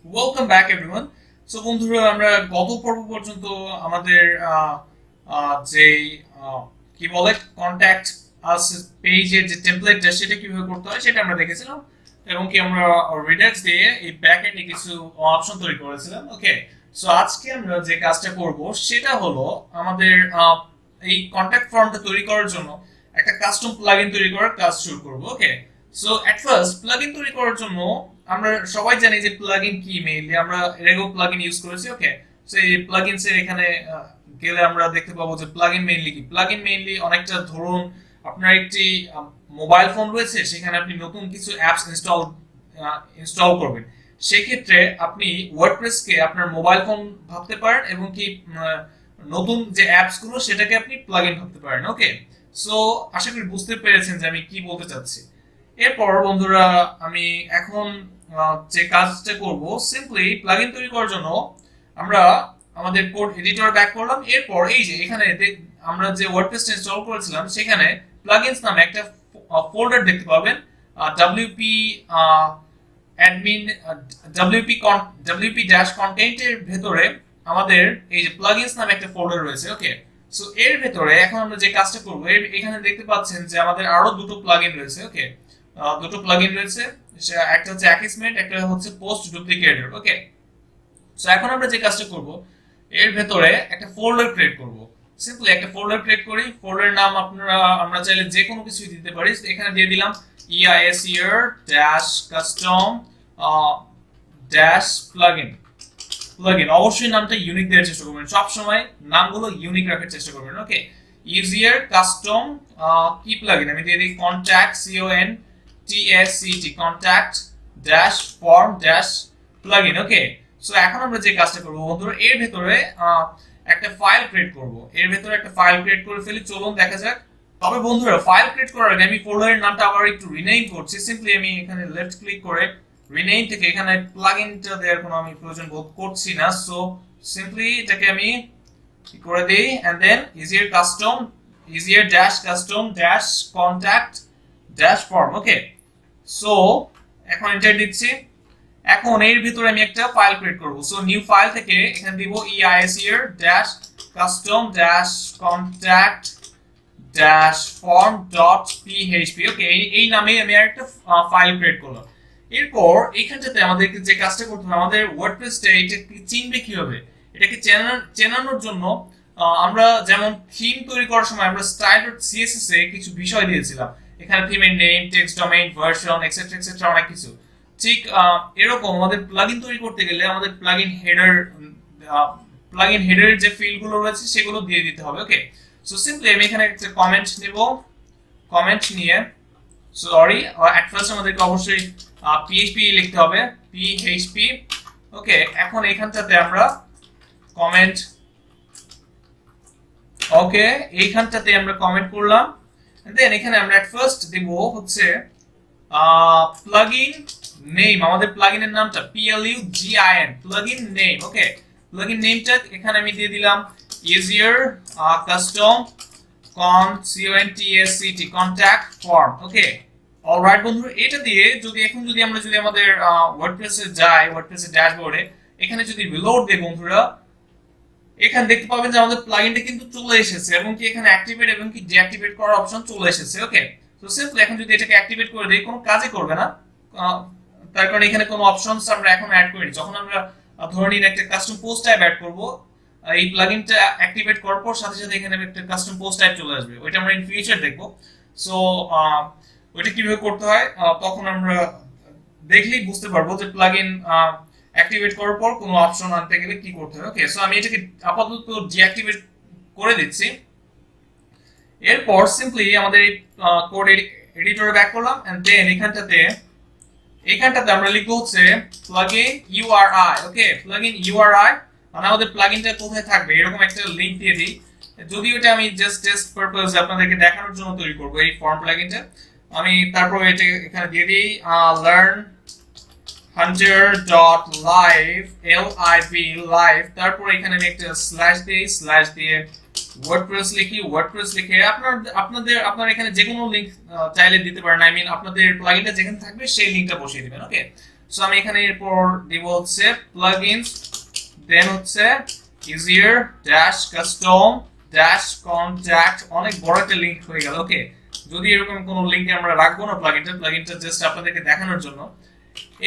Welcome back everyone. So বন্ধুরা, আমরা গত পর্ব পর্যন্ত আমাদের যে কি বলে কন্ট্যাক্ট আস পেজের যে টেমপ্লেটটা সেটা কিভাবে করতে হয় সেটা আমরা দেখেছিলাম, এবং কি আমরা রিডাক্স দিয়ে এই ব্যাক এন্ডে কিছু অপশন তৈরি করেছিলাম। ওকে, সো আজকে আমরা যে কাজটা করব সেটা হলো আমাদের এই কন্ট্যাক্ট ফর্মটা তৈরি করার জন্য একটা কাস্টম প্লাগইন তৈরি করার কাজ শুরু করব। ওকে, সো এট ফার্স্ট প্লাগইন তৈরি করার জন্য আমরা সবাই জানি যে প্লাগইন কি, মেইনলি আমরা রেগো প্লাগইন ইউজ করেছি। ওকে, সো এই প্লাগইনস এর এখানে গেলে আমরা দেখতে পাবো যে প্লাগইন মেইনলি কি। প্লাগইন মেইনলি অনেকটা, ধরুন আপনার একটি মোবাইল ফোন রয়েছে, সেখানে আপনি নতুন কিছু অ্যাপস ইনস্টল করবেন। সেক্ষেত্রে আপনি ওয়ার্ডপ্রেসকে আপনার মোবাইল ফোন ভাবতে পারেন, এবং কি নতুন যে অ্যাপস গুলো সেটাকে আপনি প্লাগইন ভাবতে পারেন। ওকে, সো আশা করি বুঝতে পেরেছেন যে আমি কি বলতে চাচ্ছি। এরপর বন্ধুরা, আমি এখন যে কাজটা করব, সিম্পলি প্লাগইন তৈরি করার জন্য আমরা আমাদের কোড এডিটর ব্যাক করলাম। এরপর এই যে এখানে আমরা যে ওয়ার্ডপ্রেস ইনস্টল করেছিলাম সেখানে প্লাগইনস নামে একটা ফোল্ডার দেখতে পাবেন। ডব্লিউপি অ্যাডমিন ডব্লিউপি ড্যাশ কন্টেন্টের ভেতরে আমাদের এই যে প্লাগইনস নামে একটা ফোল্ডার রয়েছে। ওকে, সো এর ভেতরে এখন আমরা যে কাজটা করব, এখানে দেখতে পাচ্ছেন যে আমাদের আরো দুটো প্লাগইন রয়েছে। ওকে, দুটো প্লাগইন রয়েছে, একটা হচ্ছে অ্যাকিসমেন্ট, একটা হচ্ছে পোস্ট ডুপ্লিকেটর। ওকে, সো এখন আমরা যে কাজটা করব, এর ভেতরে একটা ফোল্ডার ক্রিয়েট করব। সিম্পলি একটা ফোল্ডার ক্রিয়েট করি। ফোল্ডারের নাম আমরা চাইলে যে কোনো কিছু দিতে পারি। এখানে দিয়ে দিলাম EISER dash custom dash plugin. Plugin অবশ্যই নামটা ইউনিক দেওয়ার চেষ্টা করবেন, সব সময় নামগুলো ইউনিক রাখার চেষ্টা করবেন। ওকে, ইজিয়ার কাস্টম কি প্লাগইন, আমি দিয়ে দিই contact CONTACT contact dash form dash plugin. Okay, so এখন আমরা যে কাজটা করব বন্ধুরা, এর ভেতরে একটা ফাইল ক্রিয়েট করব। এর ভেতরে একটা ফাইল ক্রিয়েট করে ফেলি, চলুন দেখা যাক। তবে বন্ধুরা, ফাইল ক্রিয়েট করার আগে আমি ফোল্ডারের নামটা আবার একটু রিনেম করছি। সিম্পলি আমি এখানে লেফট ক্লিক করে রিনেম থেকে এখানে প্লাগইনটা দেওয়ার কোনো আমি প্রয়োজন বোধ করছি না। সো সিম্পলি এটাকে আমি কি করে দেই, and then easier dash custom dash contact dash form. Okay, so এখন এন্টার দিচ্ছি। এখন এর ভিতরে আমি একটা ফাইল ক্রিয়েট করব। সো নিউ ফাইল থেকে এখানে দিব EISER dash custom dash contact dash form dot PHP. Okay, এই নামে আমি একটা ফাইল ক্রিয়েট করলাম। এরপর এইখানটাতে আমাদেরকে যে কাজটা করতে হবে, আমাদের ওয়ার্ডপ্রেসটা এটা চিনবে কিভাবে, এটাকে চেনানোর জন্য আমরা যেমন থিম তৈরি করার সময় আমরা স্টাইল ডট সিএসএস এ কিছু বিষয় দিয়েছিলাম। এখানে থিমের name, text domain, version etcetera etcetera অনেক কিছু। ঠিক এরকম আমাদের প্লাগইন তৈরি করতে গেলে আমাদের প্লাগইন হেডারের যে ফিল্ডগুলো রয়েছে সেগুলো দিয়ে দিতে হবে। ওকে, সো সিম্পলি আমি এখানে একটা কমেন্ট নেব। কমেন্ট নিয়ে, সরি, অ্যাট ফার্স্ট আমাদেরকে অবশ্যই পিএইচপি লিখতে হবে, পিএইচপি। ওকে, এখন এখানটাতে আমরা কমেন্ট, ওকে এইখানটাতে আমরা কমেন্ট করলাম। দেন এখানে আমরা অ্যাট ফার্স্ট দেব হচ্ছে প্লাগইন নেম, আমাদের প্লাগইনের নামটা PLUGIN plugin name. Okay, plugin নেমটা এখানে আমি দিয়ে দিলাম easier custom CONTACT contact form. Okay, alright বন্ধুরা, এটা দিয়ে যদি আমরা আমাদের ওয়ার্ডপ্রেসে যাই, ওয়ার্ডপ্রেসের ড্যাশবোর্ডে এখানে যদি রিলোড দেই বন্ধুরা, এখানে দেখতে পাবেন যে আমাদের প্লাগইনটা কিন্তু চলে এসেছে, এবং কি এখানে অ্যাক্টিভেট এবং কি ডিঅ্যাক্টিভেট করার অপশন চলে এসেছে। ওকে, তো সিম্পলি এখন যদি এটাকে অ্যাক্টিভেট করে দেই, কোনো কাজই করবে না, তার কারণে এখানে কোনো অপশনস আমরা এখন অ্যাড করিনি। যখন আমরা ধরে নিন একটা কাস্টম পোস্ট টাইপ অ্যাড করব, এই প্লাগইনটা অ্যাক্টিভেট করার পর সাথে সাথে এখানে একটা কাস্টম পোস্ট টাইপ চলে আসবে, ওইটা আমরা ইন ফিউচার দেখবো। সো ওইটা কিভাবে করতে হয় তখন আমরা দেখলেই বুঝতে পারবো যে প্লাগইন অ্যাক্টিভেট করার পর কোনো অপশন আনতে গেলে কি করতে হবে। ওকে, সো আমি এটাকে আপাতত ডিঅ্যাক্টিভেট করে দিচ্ছি। এরপর সিম্পলি আমাদের এই কোড এডিটরে ব্যাক করলাম, এন্ড দেন এখানটাতে আমরা লিখবো হচ্ছে প্লাগইন ইউআরআই। ওকে, প্লাগইন ইউআরআই মানে আমাদের প্লাগইনটা কোথায় থাকবে এরকম একটা লিংক দিয়ে দিই। যদিও এটা আমি জাস্ট টেস্ট পারপাস আপনাদেরকে দেখানোর জন্য তৈরি করব এই ফর্ম প্লাগইনটা। আমি তারপর এটা এখানে দিয়ে দিই লার্ন hunter.live live, তারপর এখানে আমি একটা স্ল্যাশ দিয়ে ওয়ার্ডপ্রেস লিখি। ওয়ার্ডপ্রেস লিখে আপনারা এখানে যে কোনো লিংক চাইলে দিতে পারেন। আই মিন আপনাদের প্লাগইনটা যেখানে থাকবে সেই লিংকটা বসিয়ে দিবেন। ওকে, সো আমি এখানে এরপর দিব হচ্ছে প্লাগইনস, দেন হচ্ছে easier dash custom dash contact, অনেক বড় একটা লিংক হয়ে গেল। ওকে, যদি এরকম কোনো লিংক আমরা রাখবো না প্লাগইনটা জাস্ট আপনাদেরকে দেখানোর জন্য।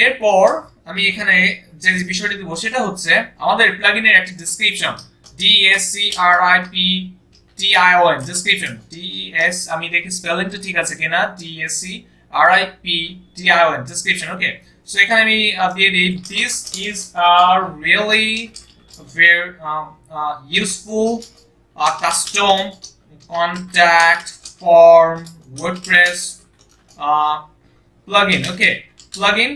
এরপর আমি এখানে যে বিষয়টি দিব সেটা হচ্ছে আমাদের প্লাগইনের একটা ডেসক্রিপশন, DSCRIPTION ডেসক্রিপশন, DS আমি দেখি স্পেলিংটা ঠিক আছে কিনা, DSCRIPTION ডেসক্রিপশন। ওকে, সো এখানে আমি দিয়ে দিই this is really very useful custom contact form WordPress plugin. Okay, plugin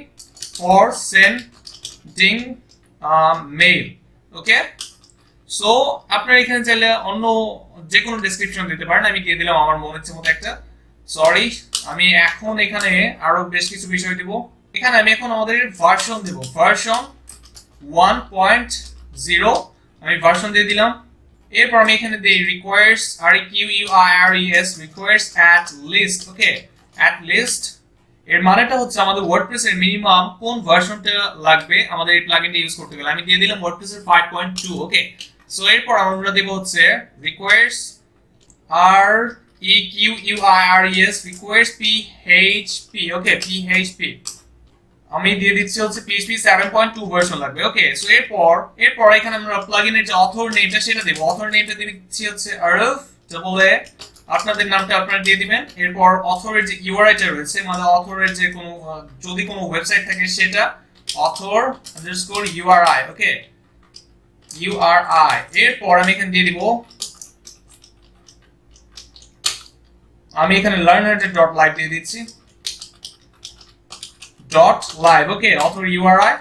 for sending mail. Okay, so আপনারা এখানে চাইলে অন্য যে কোনো ডেসক্রিপশন দিতে পারেন, আমি দিয়ে দিলাম আমার মনে ইচ্ছে মতো একটা। সরি, আমি এখন এখানে আরো বেশ কিছু বিষয় দিব। এখানে আমি এখন আমাদের ভার্সন দেব, ভার্সন 1.0 আমি ভার্সন দিয়ে দিলাম। এরপর আমি এখানে দিই requires requires requires at least। Okay, at least এর মানেটা হচ্ছে আমাদের ওয়ার্ডপ্রেস এর মিনিমাম কোন ভার্সনটা লাগবে আমাদের এই প্লাগইনটা ইউজ করতে গেলে। আমি দিয়ে দিলাম ওয়ার্ডপ্রেস এর 5.2। ওকে, সো এরপর আমরা দেব হচ্ছে requires requires PHP। ওকে, PHP আমি দিয়ে দিচ্ছি হচ্ছে PHP 7.2 ভার্সন লাগবে। ওকে, সো এরপর এখানে আমরা প্লাগইনের যে অথর নেমটা সেটা দেব। অথর নেমটা দিচ্ছি হচ্ছে আরফ ডাবল আপনাদের নামটা আপনারা দিয়ে দিবেন। এরপর অথরের যে ইউআরআইটা রয়েছে, মানে অথরের যে কোনো যদি কোনো ওয়েবসাইট থাকে সেটা author_URI। ওকে, URI। এরপর আমি এখানে দিয়ে দিব, আমি এখানে learner.live দিয়ে দিচ্ছি .live। ওকে, অথর URI।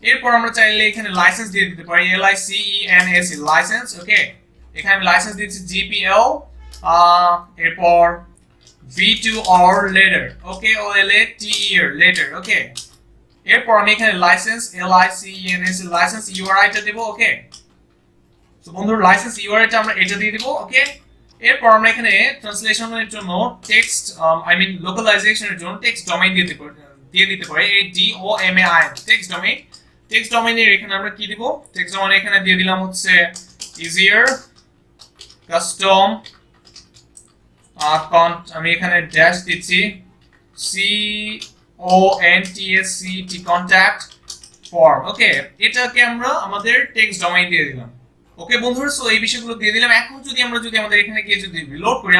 এরপর আমরা চাইলে এখানে লাইসেন্স দিয়ে দিতে পারি, LICENS লাইসেন্স। ওকে, এখানে আমি লাইসেন্স দিচ্ছি GPL, এরপর V2 or later। Okay, OLATER later। ওকে, এরপর আমি এখানে লাইসেন্স LICENS লাইসেন্স URI-টা দেব। ওকে, তো বন্ধুরা লাইসেন্স URI-টা আমরা এটা দিয়ে দেব। ওকে, এরপর আমরা এখানে ট্রান্সলেশনের জন্য টেক্সট লোকালাইজেশনের জন্য টেক্সট ডোমেইন দিয়ে দিতে পারি, DOMAIN টেক্সট ডোমেইনের এখানে আমরা কি দিব, টেক্সট ডোমেইন এখানে দিয়ে দিলাম হচ্ছে easier custom আমি এখানে ড্যাশ দিচ্ছি CONTACT contact form। ওকে, এটাকে আমরা আমাদের টেক্সট ডোমেইন দিয়ে দিলাম। ওকে বন্ধুরা, সো এই বিষয়গুলো দিয়ে দিলাম। এখন যদি আমাদের এখানে গিয়ে যদি রিলোড করি,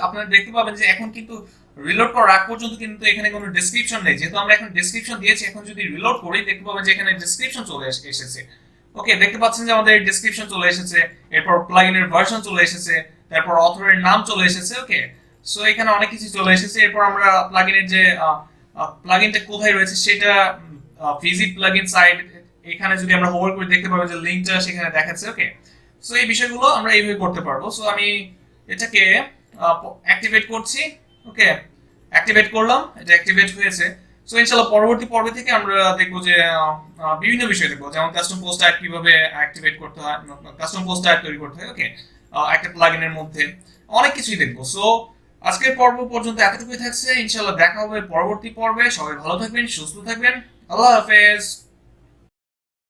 আপনারা দেখতে পাবেন যে এখন কিন্তু রিলোড করার আগ পর্যন্ত কিন্তু এখানে কোনো ডেসক্রিপশন নেই। যেহেতু আমরা এখন ডেসক্রিপশন দিয়েছি, এখন যদি রিলোড করি দেখতে পাবেন যে এখানে ডেসক্রিপশন চলে এসেছে। ওকে, দেখতে পাচ্ছেন যে আমাদের ডেসক্রিপশন চলে এসেছে, এরপর প্লাগইনের ভার্সন চলে এসেছে, তারপর অথরের নাম চলে এসেছে। ওকে, সো এখানে অনেক কিছু চলে এসেছে। এরপর আমরা প্লাগইনের যে প্লাগইনটা কোথায় রয়েছে সেটা ভিজিট প্লাগইন সাইট, এখানে যদি আমরা হোভার করে দেখতে পাবো যে লিংকটা সেখানে দেখাচ্ছে। ওকে, সো এই বিষয়গুলো আমরা এইভাবে করতে পারবো। সো আমি এটাকে অ্যাক্টিভেট করছি। ওকে, অ্যাক্টিভেট করলাম, এটা অ্যাক্টিভেট হয়েছে। সো ইনশাআল্লাহ পরবর্তী পর্বে থেকে আমরা দেখবো যে বিভিন্ন বিষয় দেখবো, যেমন কাস্টম পোস্ট ট্যাগ কিভাবে অ্যাক্টিভেট করতে হয়, কাস্টম পোস্ট ট্যাগ তৈরি করতে হয়। ওকে, একটা প্লাগইনের মধ্যে অনেক কিছুই দেখবো। সো আজকের পর্ব পর্যন্ত এতটুকুই থাকছে। ইনশাআল্লাহ দেখা হবে পরবর্তী পর্বে। সবাই ভালো থাকবেন, সুস্থ থাকবেন। আল্লাহ হাফেজ।